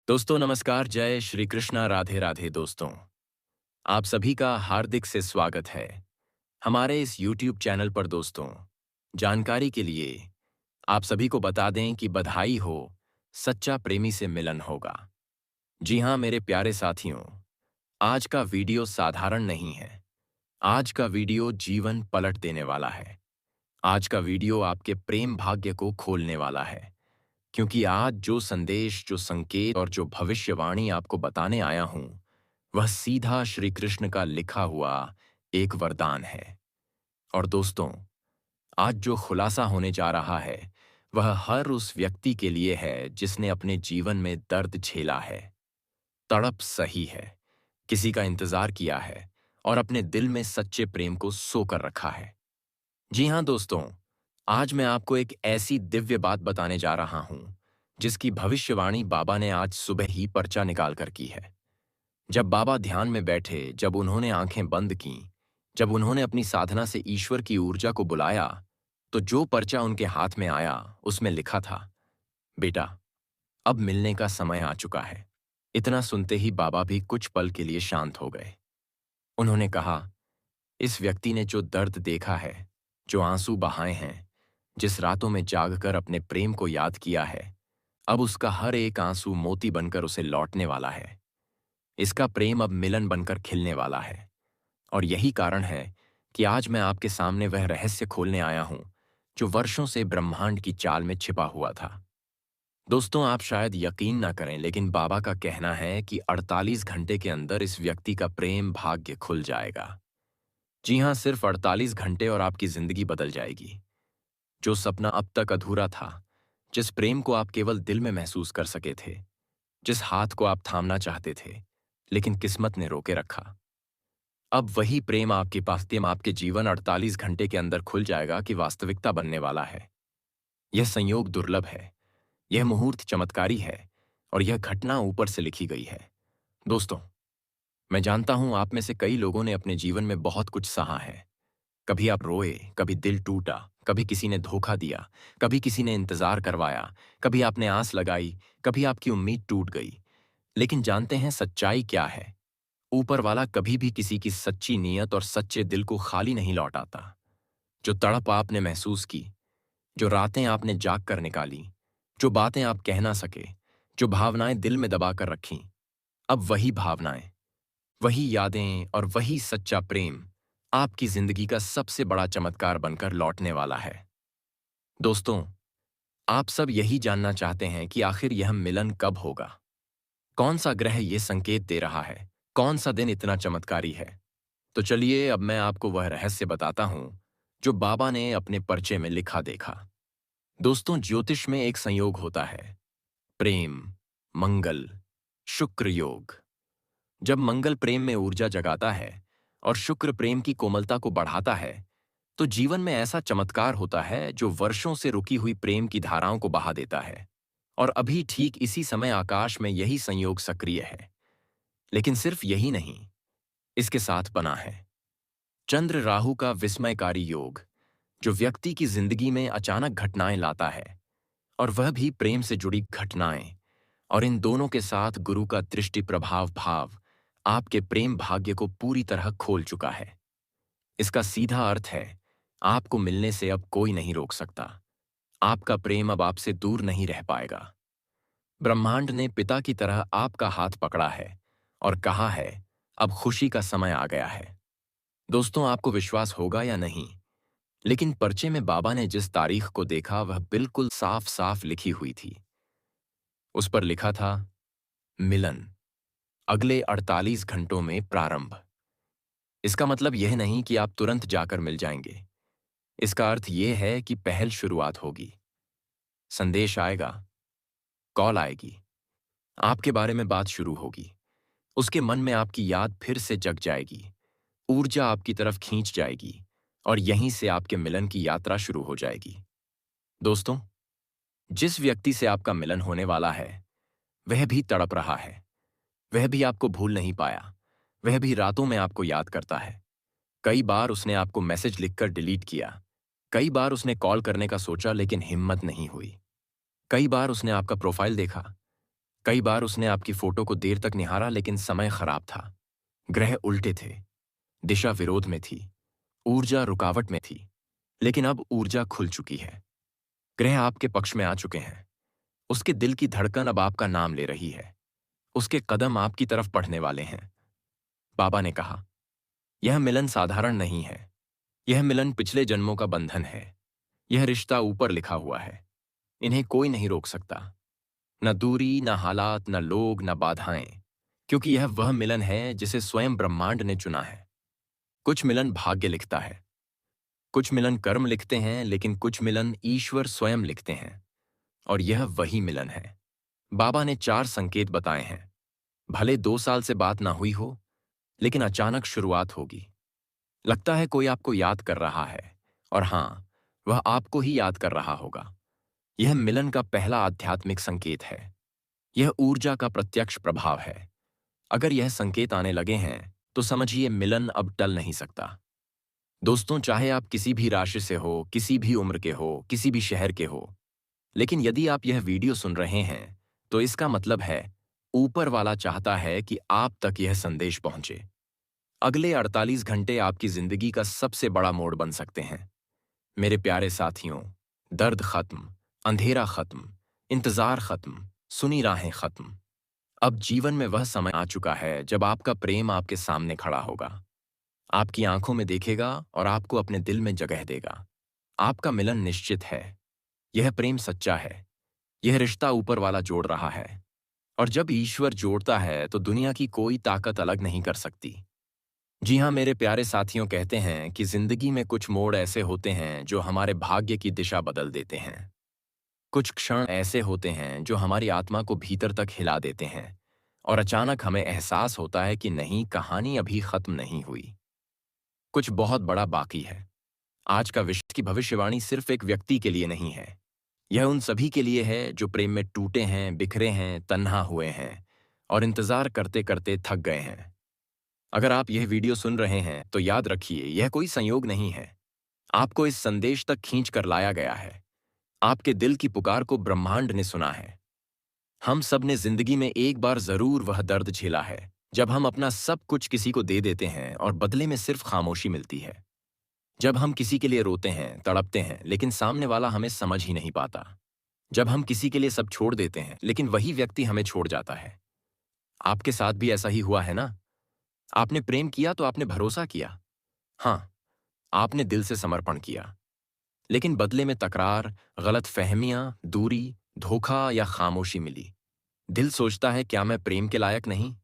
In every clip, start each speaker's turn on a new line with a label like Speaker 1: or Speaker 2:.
Speaker 1: दोस्तों नमस्कार, जय श्री कृष्णा, राधे राधे दोस्तों। आप सभी का हार्दिक से स्वागत है हमारे इस YouTube चैनल पर दोस्तों। जानकारी के लिए आप सभी को बता दें कि बधाई हो, सच्चा प्रेमी से मिलन होगा। जी हाँ मेरे प्यारे साथियों, आज का वीडियो साधारण नहीं है। आज का वीडियो जीवन पलट देने वाला है। आज का वीडियो आपके प्रेम भाग्य को खोलने वाला है, क्योंकि आज जो संदेश, जो संकेत और जो भविष्यवाणी आपको बताने आया हूं, वह सीधा श्री कृष्ण का लिखा हुआ एक वरदान है। और दोस्तों, आज जो खुलासा होने जा रहा है वह हर उस व्यक्ति के लिए है जिसने अपने जीवन में दर्द झेला है, तड़प सही है, किसी का इंतजार किया है और अपने दिल में सच्चे प्रेम को सोकर रखा है। जी हाँ दोस्तों, आज मैं आपको एक ऐसी दिव्य बात बताने जा रहा हूं जिसकी भविष्यवाणी बाबा ने आज सुबह ही पर्चा निकाल कर की है। जब बाबा ध्यान में बैठे, जब उन्होंने आंखें बंद कीं, जब उन्होंने अपनी साधना से ईश्वर की ऊर्जा को बुलाया, तो जो पर्चा उनके हाथ में आया उसमें लिखा था, बेटा, अब मिलने का समय आ चुका है। इतना सुनते ही बाबा भी कुछ पल के लिए शांत हो गए। उन्होंने कहा, इस व्यक्ति ने जो दर्द देखा है, जो आंसू बहाए हैं, जिस रातों में जागकर अपने प्रेम को याद किया है, अब उसका हर एक आंसू मोती बनकर उसे लौटने वाला है। इसका प्रेम अब मिलन बनकर खिलने वाला है। और यही कारण है कि आज मैं आपके सामने वह रहस्य खोलने आया हूं जो वर्षों से ब्रह्मांड की चाल में छिपा हुआ था। दोस्तों, आप शायद यकीन ना करें, लेकिन बाबा का कहना है कि 48 घंटे के अंदर इस व्यक्ति का प्रेम भाग्य खुल जाएगा। जी हां, सिर्फ 48 घंटे और आपकी जिंदगी बदल जाएगी। जो सपना अब तक अधूरा था, जिस प्रेम को आप केवल दिल में महसूस कर सके थे, जिस हाथ को आप थामना चाहते थे लेकिन किस्मत ने रोके रखा, अब वही प्रेम आपके पास आपके जीवन 48 घंटे के अंदर खुल जाएगा कि वास्तविकता बनने वाला है। यह संयोग दुर्लभ है, यह मुहूर्त चमत्कारी है और यह घटना ऊपर से लिखी गई है। दोस्तों, मैं जानता हूं आप में से कई लोगों ने अपने जीवन में बहुत कुछ सहा है। कभी आप रोए, कभी दिल टूटा, कभी किसी ने धोखा दिया, कभी किसी ने इंतजार करवाया, कभी आपने आस लगाई, कभी आपकी उम्मीद टूट गई। लेकिन जानते हैं सच्चाई क्या है? ऊपर वाला कभी भी किसी की सच्ची नीयत और सच्चे दिल को खाली नहीं लौटाता। जो तड़प आपने महसूस की, जो रातें आपने जाग कर निकाली, जो बातें आप कह ना सके, जो भावनाएं दिल में दबा कर रखीं, अब वही भावनाएं, वही यादें और वही सच्चा प्रेम आपकी जिंदगी का सबसे बड़ा चमत्कार बनकर लौटने वाला है। दोस्तों, आप सब यही जानना चाहते हैं कि आखिर यह मिलन कब होगा? कौन सा ग्रह ये संकेत दे रहा है? कौन सा दिन इतना चमत्कारी है? तो चलिए अब मैं आपको वह रहस्य बताता हूं जो बाबा ने अपने पर्चे में लिखा देखा। दोस्तों, ज्योतिष में एक संयोग होता है, प्रेम, मंगल, शुक्र योग। जब मंगल प्रेम में ऊर्जा जगाता है और शुक्र प्रेम की कोमलता को बढ़ाता है, तो जीवन में ऐसा चमत्कार होता है जो वर्षों से रुकी हुई प्रेम की धाराओं को बहा देता है। और अभी ठीक इसी समय आकाश में यही संयोग सक्रिय है। लेकिन सिर्फ यही नहीं, इसके साथ बना है चंद्र राहु का विस्मयकारी योग, जो व्यक्ति की जिंदगी में अचानक घटनाएं लाता है, और वह भी प्रेम से जुड़ी घटनाएं। और इन दोनों के साथ गुरु का दृष्टि प्रभाव भाव आपके प्रेम भाग्य को पूरी तरह खोल चुका है। इसका सीधा अर्थ है, आपको मिलने से अब कोई नहीं रोक सकता। आपका प्रेम अब आपसे दूर नहीं रह पाएगा। ब्रह्मांड ने पिता की तरह आपका हाथ पकड़ा है और कहा है, अब खुशी का समय आ गया है। दोस्तों, आपको विश्वास होगा या नहीं, लेकिन पर्चे में बाबा ने जिस तारीख को देखा वह बिल्कुल साफ साफ लिखी हुई थी। उस पर लिखा था, मिलन, अगले 48 घंटों में प्रारंभ। इसका मतलब यह नहीं कि आप तुरंत जाकर मिल जाएंगे। इसका अर्थ यह है कि पहल शुरुआत होगी। संदेश आएगा, कॉल आएगी, आपके बारे में बात शुरू होगी। उसके मन में आपकी याद फिर से जग जाएगी, ऊर्जा आपकी तरफ खींच जाएगी और यहीं से आपके मिलन की यात्रा शुरू हो जाएगी। दोस्तों, जिस व्यक्ति से आपका मिलन होने वाला है, वह भी तड़प रहा है। वह भी आपको भूल नहीं पाया। वह भी रातों में आपको याद करता है। कई बार उसने आपको मैसेज लिखकर डिलीट किया। कई बार उसने कॉल करने का सोचा लेकिन हिम्मत नहीं हुई। कई बार उसने आपका प्रोफाइल देखा। कई बार उसने आपकी फोटो को देर तक निहारा, लेकिन समय खराब था। ग्रह उल्टे थे, दिशा विरोध में थी, ऊर्जा रुकावट में थी। लेकिन अब ऊर्जा खुल चुकी है, ग्रह आपके पक्ष में आ चुके हैं। उसके दिल की धड़कन अब आपका नाम ले रही है, उसके कदम आपकी तरफ बढ़ने वाले हैं। बाबा ने कहा, यह मिलन साधारण नहीं है, यह मिलन पिछले जन्मों का बंधन है। यह रिश्ता ऊपर लिखा हुआ है, इन्हें कोई नहीं रोक सकता। न दूरी, न हालात, न लोग, न बाधाएं, क्योंकि यह वह मिलन है जिसे स्वयं ब्रह्मांड ने चुना है। कुछ मिलन भाग्य लिखता है, कुछ मिलन कर्म लिखते हैं, लेकिन कुछ मिलन ईश्वर स्वयं लिखते हैं। और यह वही मिलन है। बाबा ने 4 संकेत बताए हैं। भले 2 साल से बात ना हुई हो, लेकिन अचानक शुरुआत होगी। लगता है कोई आपको याद कर रहा है, और हां, वह आपको ही याद कर रहा होगा। यह मिलन का पहला आध्यात्मिक संकेत है। यह ऊर्जा का प्रत्यक्ष प्रभाव है। अगर यह संकेत आने लगे हैं, तो समझिए मिलन अब टल नहीं सकता। दोस्तों, चाहे आप किसी भी राशि से हो, किसी भी उम्र के हो, किसी भी शहर के हो, लेकिन यदि आप यह वीडियो सुन रहे हैं, तो इसका मतलब है ऊपर वाला चाहता है कि आप तक यह संदेश पहुंचे। अगले 48 घंटे आपकी जिंदगी का सबसे बड़ा मोड़ बन सकते हैं। मेरे प्यारे साथियों, दर्द खत्म, अंधेरा खत्म, इंतजार खत्म, सुनी राहें खत्म। अब जीवन में वह समय आ चुका है जब आपका प्रेम आपके सामने खड़ा होगा, आपकी आंखों में देखेगा और आपको अपने दिल में जगह देगा। आपका मिलन निश्चित है। यह प्रेम सच्चा है। यह रिश्ता ऊपर वाला जोड़ रहा है। और जब ईश्वर जोड़ता है, तो दुनिया की कोई ताकत अलग नहीं कर सकती। जी हाँ, मेरे प्यारे साथियों, कहते हैं कि जिंदगी में कुछ मोड़ ऐसे होते हैं जो हमारे भाग्य की दिशा बदल देते हैं। कुछ क्षण ऐसे होते हैं जो हमारी आत्मा को भीतर तक हिला देते हैं, और अचानक हमें एहसास होता है कि नहीं, कहानी अभी खत्म नहीं हुई, कुछ बहुत बड़ा बाकी है। आज का विषय की भविष्यवाणी सिर्फ एक व्यक्ति के लिए नहीं है। यह उन सभी के लिए है जो प्रेम में टूटे हैं, बिखरे हैं, तन्हा हुए हैं और इंतजार करते करते थक गए हैं। अगर आप यह वीडियो सुन रहे हैं, तो याद रखिए, यह कोई संयोग नहीं है। आपको इस संदेश तक खींच कर लाया गया है। आपके दिल की पुकार को ब्रह्मांड ने सुना है। हम सब ने जिंदगी में एक बार जरूर वह दर्द झेला है, जब हम अपना सब कुछ किसी को दे देते हैं और बदले में सिर्फ खामोशी मिलती है। जब हम किसी के लिए रोते हैं, तड़पते हैं, लेकिन सामने वाला हमें समझ ही नहीं पाता। जब हम किसी के लिए सब छोड़ देते हैं, लेकिन वही व्यक्ति हमें छोड़ जाता है। आपके साथ भी ऐसा ही हुआ है ना? आपने प्रेम किया तो आपने भरोसा किया। हाँ, आपने दिल से समर्पण किया, लेकिन बदले में तकरार, गलतफहमियां, दूरी, धोखा या खामोशी मिली। दिल सोचता है, क्या मैं प्रेम के लायक नहीं?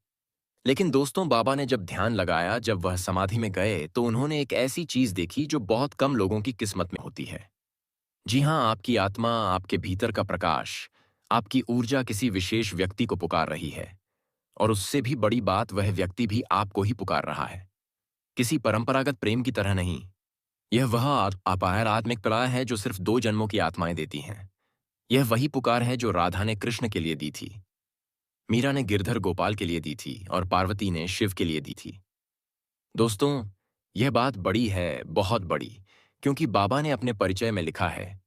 Speaker 1: लेकिन दोस्तों, बाबा ने जब ध्यान लगाया, जब वह समाधि में गए, तो उन्होंने एक ऐसी चीज देखी जो बहुत कम लोगों की किस्मत में होती है। जी हाँ, आपकी आत्मा, आपके भीतर का प्रकाश, आपकी ऊर्जा किसी विशेष व्यक्ति को पुकार रही है। और उससे भी बड़ी बात, वह व्यक्ति भी आपको ही पुकार रहा है। किसी परंपरागत प्रेम की तरह नहीं। यह वह अपार आत्मिक प्यार है जो सिर्फ 2 जन्मों की आत्माएं देती हैं। यह वही पुकार है जो राधा ने कृष्ण के लिए दी थी, मीरा ने गिरधर गोपाल के लिए दी थी और पार्वती ने शिव के लिए दी थी। दोस्तों, यह बात बड़ी है, बहुत बड़ी, क्योंकि बाबा ने अपने परिचय में लिखा है,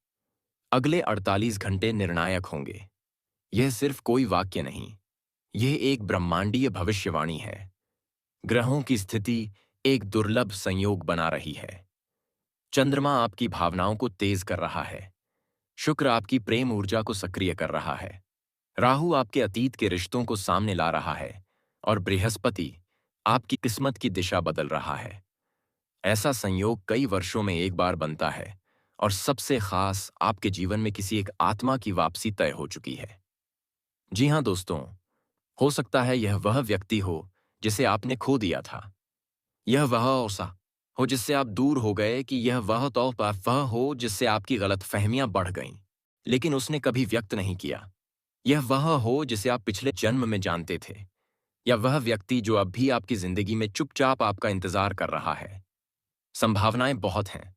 Speaker 1: अगले 48 घंटे निर्णायक होंगे। यह सिर्फ कोई वाक्य नहीं, यह एक ब्रह्मांडीय भविष्यवाणी है। ग्रहों की स्थिति एक दुर्लभ संयोग बना रही है। चंद्रमा आपकी भावनाओं को तेज कर रहा है, शुक्र आपकी प्रेम ऊर्जा को सक्रिय कर रहा है, राहु आपके अतीत के रिश्तों को सामने ला रहा है, और बृहस्पति आपकी किस्मत की दिशा बदल रहा है। ऐसा संयोग कई वर्षों में एक बार बनता है, और सबसे खास, आपके जीवन में किसी एक आत्मा की वापसी तय हो चुकी है। जी हाँ दोस्तों, हो सकता है यह वह व्यक्ति हो जिसे आपने खो दिया था। यह वह औसा हो जिससे आप दूर हो गए, कि यह वह तौबा वह हो जिससे आपकी गलतफहमियां बढ़ गईं, लेकिन उसने कभी व्यक्त नहीं किया। यह वह हो जिसे आप पिछले जन्म में जानते थे, या वह व्यक्ति जो अब भी आपकी जिंदगी में चुपचाप आपका इंतजार कर रहा है। संभावनाएं बहुत हैं,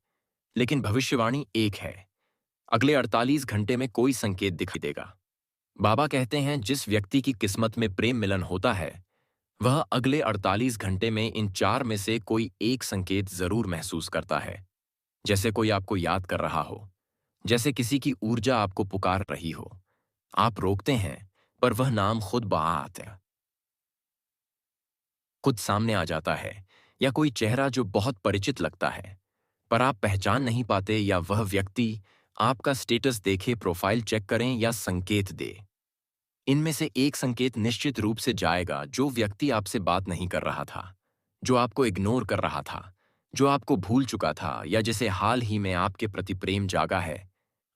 Speaker 1: लेकिन भविष्यवाणी एक है। अगले 48 घंटे में कोई संकेत दिखाई देगा। बाबा कहते हैं, जिस व्यक्ति की किस्मत में प्रेम मिलन होता है, वह अगले 48 घंटे में इन 4 में से कोई एक संकेत जरूर महसूस करता है। जैसे कोई आपको याद कर रहा हो, जैसे किसी की ऊर्जा आपको पुकार रही हो। आप रोकते हैं, पर वह नाम खुद सामने आ जाता है, या कोई चेहरा जो बहुत परिचित लगता है पर आप पहचान नहीं पाते, या वह व्यक्ति आपका स्टेटस देखे, प्रोफाइल चेक करें या संकेत दे। इनमें से एक संकेत निश्चित रूप से जाएगा। जो व्यक्ति आपसे बात नहीं कर रहा था, जो आपको इग्नोर कर रहा था, जो आपको भूल चुका था, या जिसे हाल ही में आपके प्रति प्रेम जागा है,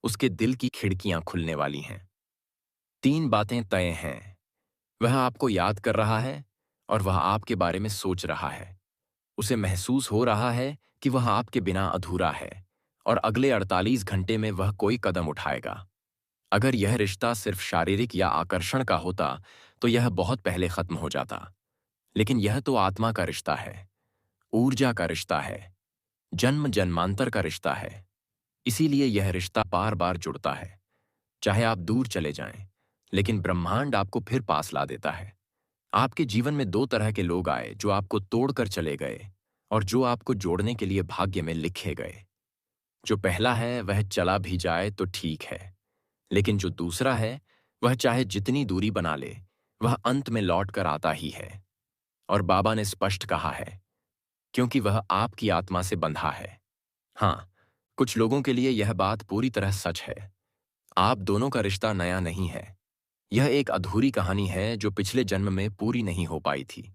Speaker 1: उसके दिल की खिड़कियां खुलने वाली हैं। 3 बातें तय हैं। वह आपको याद कर रहा है और वह आपके बारे में सोच रहा है। उसे महसूस हो रहा है कि वह आपके बिना अधूरा है और अगले 48 घंटे में वह कोई कदम उठाएगा। अगर यह रिश्ता सिर्फ शारीरिक या आकर्षण का होता तो यह बहुत पहले खत्म हो जाता। लेकिन यह तो आत्मा का रिश्ता है, ऊर्जा का रिश्ता है, जन्म जन्मांतर का रिश्ता है। इसीलिए यह रिश्ता बार बार जुड़ता है। चाहे आप दूर चले जाएं, लेकिन ब्रह्मांड आपको फिर पास ला देता है। आपके जीवन में 2 तरह के लोग आए, जो आपको तोड़कर चले गए और जो आपको जोड़ने के लिए भाग्य में लिखे गए। जो पहला है वह चला भी जाए तो ठीक है, लेकिन जो दूसरा है वह चाहे जितनी दूरी बना ले, वह अंत में लौट कर आता ही है। और बाबा ने स्पष्ट कहा है, क्योंकि वह आपकी आत्मा से बंधा है। हाँ, कुछ लोगों के लिए यह बात पूरी तरह सच है। आप दोनों का रिश्ता नया नहीं है। यह एक अधूरी कहानी है जो पिछले जन्म में पूरी नहीं हो पाई थी।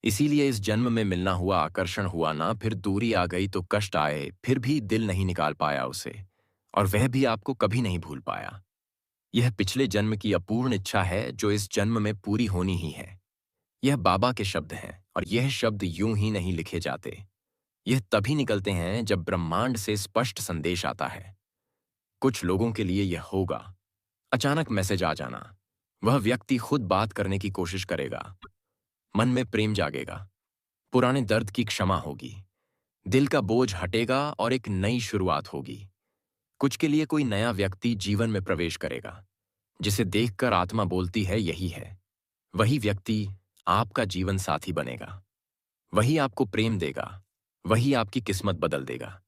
Speaker 1: इसीलिए इस जन्म में मिलना हुआ, आकर्षण हुआ ना, फिर दूरी आ गई तो कष्ट आए, फिर भी दिल नहीं निकाल पाया उसे, और वह भी आपको कभी नहीं भूल पाया। यह पिछले जन्म की अपूर्ण इच्छा है जो इस जन्म में पूरी होनी ही है। यह बाबा के शब्द हैं, और यह शब्द यूं ही नहीं लिखे जाते। यह तभी निकलते हैं जब ब्रह्मांड से स्पष्ट संदेश आता है। कुछ लोगों के लिए यह होगा अचानक मैसेज आ जाना। वह व्यक्ति खुद बात करने की कोशिश करेगा। मन में प्रेम जागेगा, पुराने दर्द की क्षमा होगी, दिल का बोझ हटेगा और एक नई शुरुआत होगी। कुछ के लिए कोई नया व्यक्ति जीवन में प्रवेश करेगा, जिसे देखकर आत्मा बोलती है यही है। वही व्यक्ति आपका जीवन साथी बनेगा, वही आपको प्रेम देगा, वही आपकी किस्मत बदल देगा।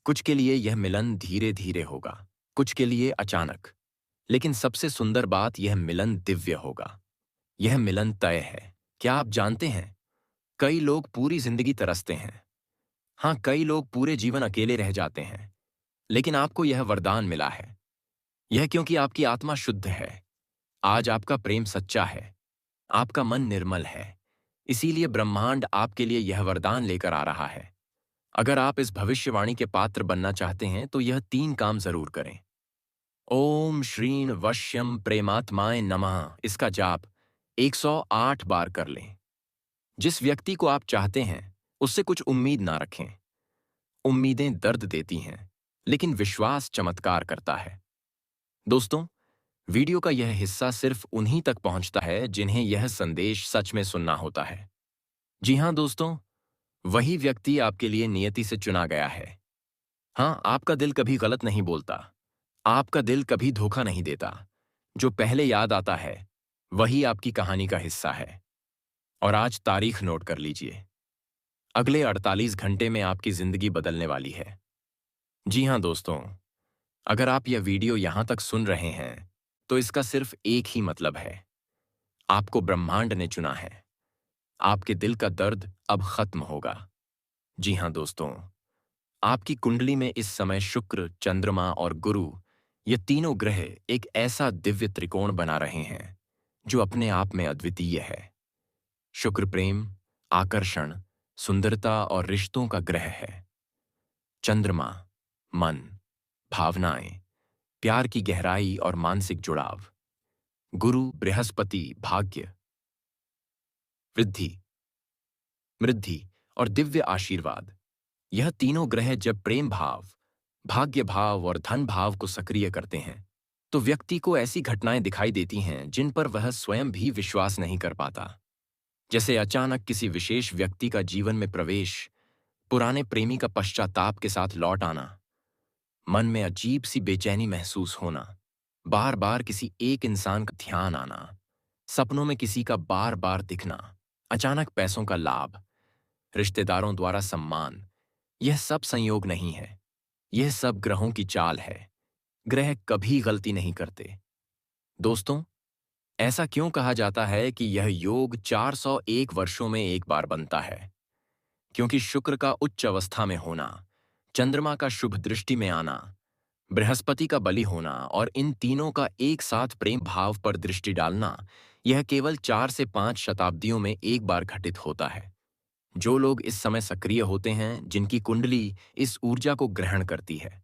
Speaker 1: कुछ के लिए यह मिलन धीरे धीरे होगा, कुछ के लिए अचानक। लेकिन सबसे सुंदर बात, यह मिलन दिव्य होगा। यह मिलन तय है। क्या आप जानते हैं, कई लोग पूरी जिंदगी तरसते हैं। हाँ, कई लोग पूरे जीवन अकेले रह जाते हैं। लेकिन आपको यह वरदान मिला है। यह क्योंकि आपकी आत्मा शुद्ध है। आज आपका प्रेम सच्चा है, आपका मन निर्मल है। इसीलिए ब्रह्मांड आपके लिए यह वरदान लेकर आ रहा है। अगर आप इस भविष्यवाणी के पात्र बनना चाहते हैं तो यह 3 काम जरूर करें। ओम श्रीण वश्यम प्रेमात्माय नमः, इसका जाप 108 बार कर लें। जिस व्यक्ति को आप चाहते हैं उससे कुछ उम्मीद ना रखें। उम्मीदें दर्द देती हैं, लेकिन विश्वास चमत्कार करता है। दोस्तों, वीडियो का यह हिस्सा सिर्फ उन्हीं तक पहुंचता है जिन्हें यह संदेश सच में सुनना होता है। जी हां दोस्तों, वही व्यक्ति आपके लिए नियति से चुना गया है। हाँ, आपका दिल कभी गलत नहीं बोलता, आपका दिल कभी धोखा नहीं देता। जो पहले याद आता है वही आपकी कहानी का हिस्सा है। और आज तारीख नोट कर लीजिए, अगले 48 घंटे में आपकी जिंदगी बदलने वाली है। जी हां दोस्तों, अगर आप यह वीडियो यहां तक सुन रहे हैं तो इसका सिर्फ एक ही मतलब है, आपको ब्रह्मांड ने चुना है। आपके दिल का दर्द अब खत्म होगा। जी हां दोस्तों, आपकी कुंडली में इस समय शुक्र, चंद्रमा और गुरु, ये तीनों ग्रह एक ऐसा दिव्य त्रिकोण बना रहे हैं जो अपने आप में अद्वितीय है। शुक्र प्रेम, आकर्षण, सुंदरता और रिश्तों का ग्रह है। चंद्रमा मन, भावनाएं, प्यार की गहराई और मानसिक जुड़ाव। गुरु बृहस्पति भाग्य, वृद्धि, मृद्धि और दिव्य आशीर्वाद। यह तीनों ग्रह जब प्रेम भाव, भाग्य भाव और धन भाव को सक्रिय करते हैं तो व्यक्ति को ऐसी घटनाएं दिखाई देती हैं जिन पर वह स्वयं भी विश्वास नहीं कर पाता। जैसे अचानक किसी विशेष व्यक्ति का जीवन में प्रवेश, पुराने प्रेमी का पश्चाताप के साथ लौट आना, मन में अजीब सी बेचैनी महसूस होना, बार बार किसी एक इंसान का ध्यान आना, सपनों में किसी का बार बार दिखना, अचानक पैसों का लाभ, रिश्तेदारों द्वारा सम्मान। यह सब संयोग नहीं है, यह सब ग्रहों की चाल है। ग्रह कभी गलती नहीं करते। दोस्तों, ऐसा क्यों कहा जाता है कि यह योग 401 वर्षों में एक बार बनता है? क्योंकि शुक्र का उच्च अवस्था में होना, चंद्रमा का शुभ दृष्टि में आना, बृहस्पति का बलि होना और इन तीनों का एक साथ प्रेम भाव पर दृष्टि डालना, यह केवल 4 से 5 शताब्दियों में एक बार घटित होता है। जो लोग इस समय सक्रिय होते हैं, जिनकी कुंडली इस ऊर्जा को ग्रहण करती है,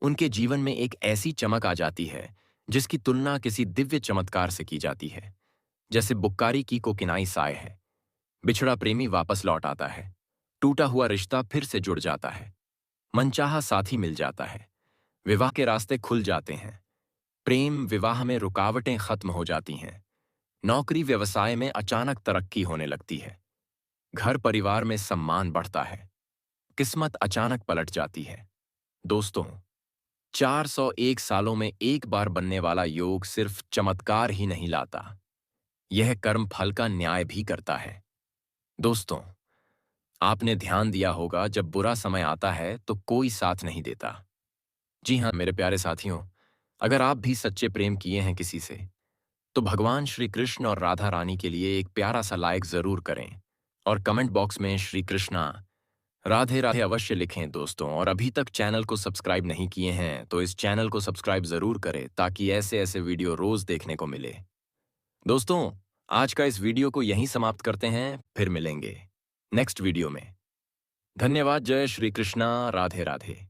Speaker 1: उनके जीवन में एक ऐसी चमक आ जाती है जिसकी तुलना किसी दिव्य चमत्कार से की जाती है। जैसे बुक्कारी की कोकिनाई साय है, बिछड़ा प्रेमी वापस लौट आता है, टूटा हुआ रिश्ता फिर से जुड़ जाता है, मनचाहा साथी मिल जाता है, विवाह के रास्ते खुल जाते हैं, प्रेम विवाह में रुकावटें खत्म हो जाती हैं, नौकरी व्यवसाय में अचानक तरक्की होने लगती है, घर परिवार में सम्मान बढ़ता है, किस्मत अचानक पलट जाती है। दोस्तों, 401 सालों में एक बार बनने वाला योग सिर्फ चमत्कार ही नहीं लाता, यह कर्म फल का न्याय भी करता है। दोस्तों, आपने ध्यान दिया होगा जब बुरा समय आता है तो कोई साथ नहीं देता। जी हाँ मेरे प्यारे साथियों, अगर आप भी सच्चे प्रेम किए हैं किसी से, तो भगवान श्री कृष्ण और राधा रानी के लिए एक प्यारा सा लाइक जरूर करें और कमेंट बॉक्स में श्री कृष्णा राधे राधे अवश्य लिखें दोस्तों। और अभी तक चैनल को सब्सक्राइब नहीं किए हैं तो इस चैनल को सब्सक्राइब जरूर करें ताकि ऐसे ऐसे वीडियो रोज देखने को मिले। दोस्तों, आज का इस वीडियो को यहीं समाप्त करते हैं, फिर मिलेंगे नेक्स्ट वीडियो में। धन्यवाद। जय श्री कृष्णा। राधे राधे।